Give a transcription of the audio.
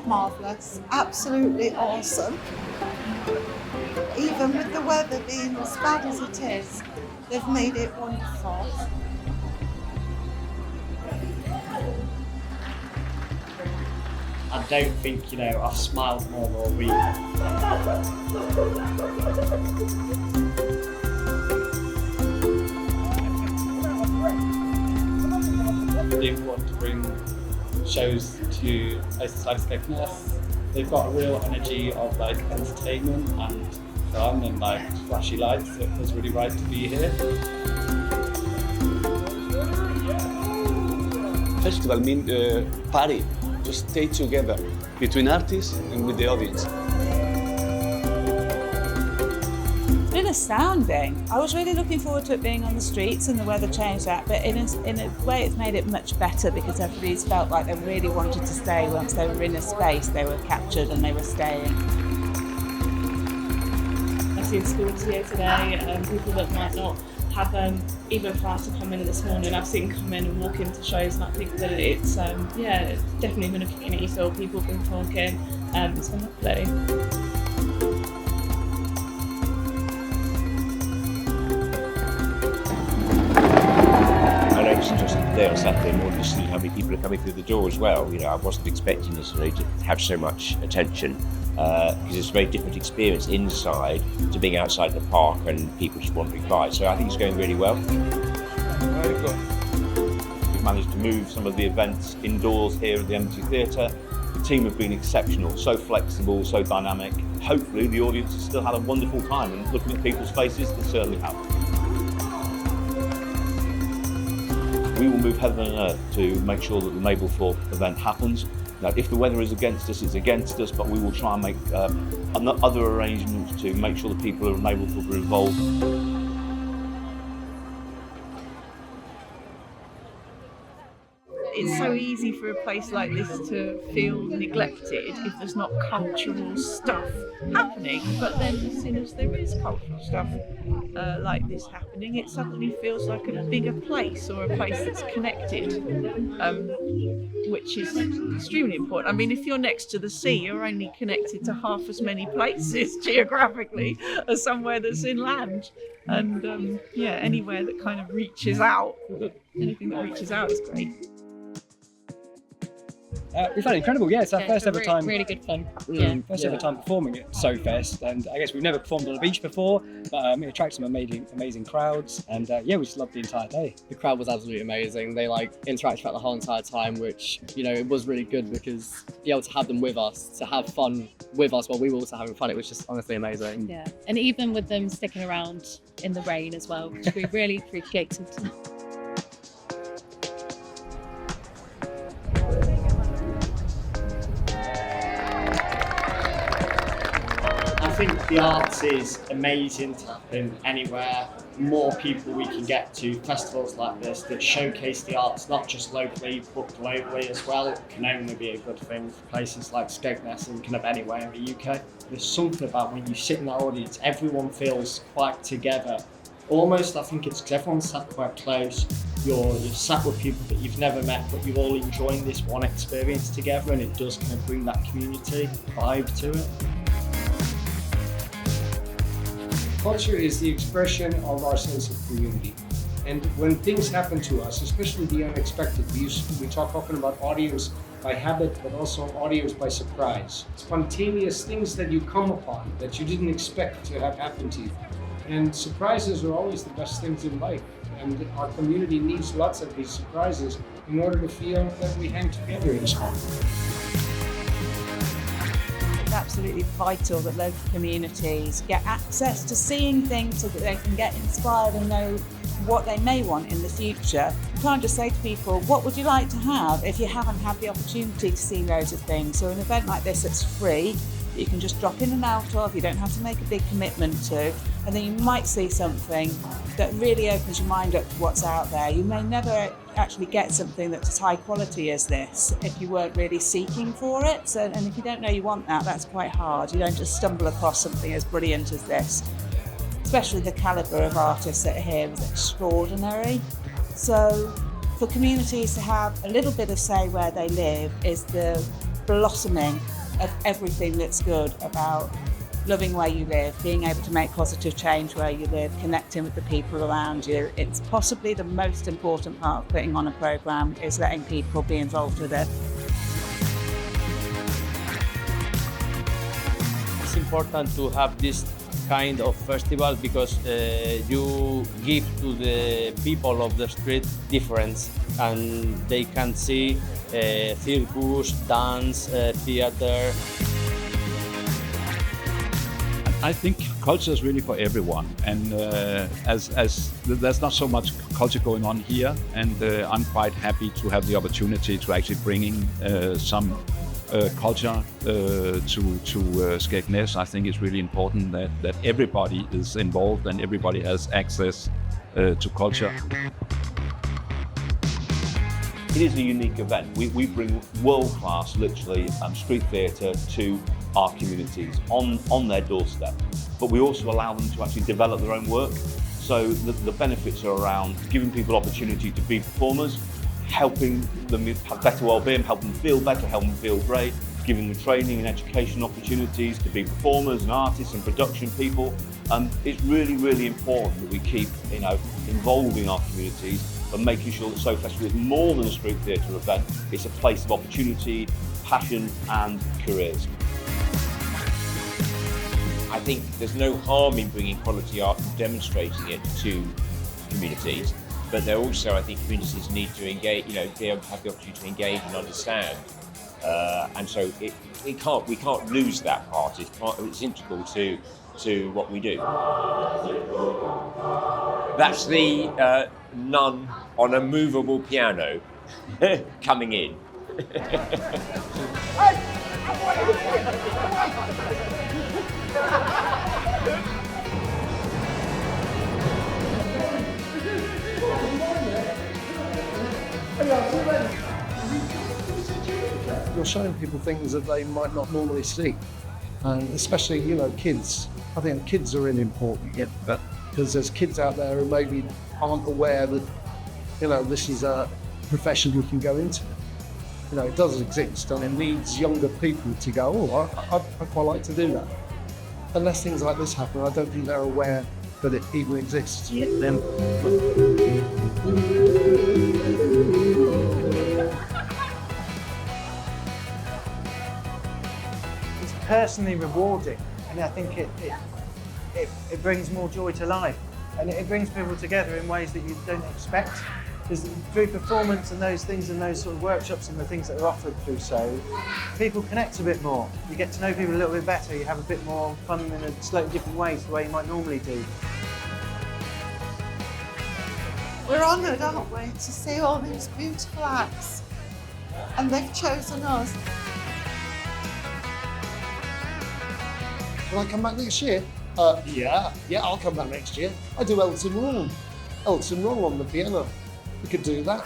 marvellous, absolutely awesome. Even with the weather being as bad as it is, they've made it wonderful. I don't think, I've smiled more all week. Really important to bring shows to places like Skegness. They've got a real energy of entertainment and fun and flashy lights, so it feels really right to be here. Festival means party, to stay together between artists and with the audience. Been astounding. I was really looking forward to it being on the streets and the weather changed that, but in a way it's made it much better because everybody's felt like they really wanted to stay. Once they were in a space, they were captured and they were staying. I've seen schools here today, people that might not have even class to come in this morning, I've seen come in and walk into shows, and I think that it's definitely been a community feel. People have been talking, it's been lovely. Just there on Saturday morning to see how many people are coming through the door as well. I wasn't expecting necessarily to have so much attention because it's a very different experience inside to being outside the park and people just wandering by. So I think it's going really well. We've managed to move some of the events indoors here at the M2 Theatre. The team have been exceptional, so flexible, so dynamic. Hopefully the audience has still had a wonderful time, and looking at people's faces, they certainly have. We will move heaven and earth to make sure that the Mablethorpe event happens. Now, if the weather is against us, it's against us, but we will try and make other arrangements to make sure the people of Mablethorpe are involved. It's so easy for a place like this to feel neglected if there's not cultural stuff happening, but then as soon as there is cultural stuff like this happening, it suddenly feels like a bigger place or a place that's connected, which is extremely important. I mean, if you're next to the sea, you're only connected to half as many places geographically as somewhere that's inland. And anywhere that kind of reaches out, anything that reaches out is great. We found it incredible, yeah. It's our first ever time. Really good fun. First ever time performing at SoFest, and I guess we've never performed on a beach before, but it attracts some amazing crowds, and we just loved the entire day. The crowd was absolutely amazing. They interacted throughout the whole entire time, which it was really good because be able to have them with us, to have fun with us while we were also having fun, it was just honestly amazing. Yeah, and even with them sticking around in the rain as well, which we really appreciated. I think the arts is amazing to happen anywhere. More people we can get to festivals like this that showcase the arts not just locally but globally as well can only be a good thing for places like Skegness and kind of anywhere in the UK. There's something about when you sit in that audience, everyone feels quite together. Almost, I think it's because everyone's sat quite close. You're sat with people that you've never met, but you're all enjoying this one experience together, and it does kind of bring that community vibe to it. Culture is the expression of our sense of community. And when things happen to us, especially the unexpected, we talk often about audience by habit, but also audience by surprise. Spontaneous things that you come upon that you didn't expect to have happen to you. And surprises are always the best things in life. And our community needs lots of these surprises in order to feel that we hang together in song. It's absolutely vital that local communities get access to seeing things so that they can get inspired and know what they may want in the future. I'm trying to say to people, what would you like to have if you haven't had the opportunity to see loads of things? So an event like this that's free, you can just drop in and out of, you don't have to make a big commitment to, and then you might see something that really opens your mind up to what's out there. You may never actually get something that's as high quality as this if you weren't really seeking for it. So, and if you don't know you want that, that's quite hard. You don't just stumble across something as brilliant as this. Especially the calibre of artists that are here is extraordinary. So for communities to have a little bit of say where they live is the blossoming of everything that's good about loving where you live, being able to make positive change where you live, connecting with the people around you. It's possibly the most important part of putting on a programme, is letting people be involved with it. It's important to have this kind of festival because you give to the people of the street difference, and they can see circus, dance, theater. I think culture is really for everyone, and as there's not so much culture going on here, and I'm quite happy to have the opportunity to actually bringing some culture to Skegness. I think it's really important that everybody is involved and everybody has access to culture. It is a unique event. We bring world-class, literally, street theatre to our communities on their doorstep, but we also allow them to actually develop their own work. So the benefits are around giving people opportunity to be performers, helping them have better well-being, help them feel better, help them feel great, giving them training and education opportunities to be performers and artists and production people. It's really, really important that we keep, involving our communities and making sure that So Festival is more than a street theatre event. It's a place of opportunity, passion and careers. I think there's no harm in bringing quality art and demonstrating it to communities, but there also, I think, communities need to engage, be able to have the opportunity to engage and understand. And so we can't lose that part. It's integral to what we do. That's the nun on a movable piano coming in. You're showing people things that they might not normally see, and especially kids. I think kids are really important, because there's kids out there who maybe aren't aware that this is a profession you can go into. It does exist, and it needs younger people to go, oh, I quite like to do that. Unless things like this happen, I don't think they're aware that it even exists. It's personally rewarding, and I think it brings more joy to life, and it brings people together in ways that you don't expect. Because through performance and those things and those sort of workshops and the things that are offered through So, people connect a bit more. You get to know people a little bit better, you have a bit more fun in a slightly different way to the way you might normally do. We're honoured, aren't we, to see all these beautiful acts, and they've chosen us. Will I come back next year? Yeah, I'll come back next year. I do Elton Ron on the piano. We could do that.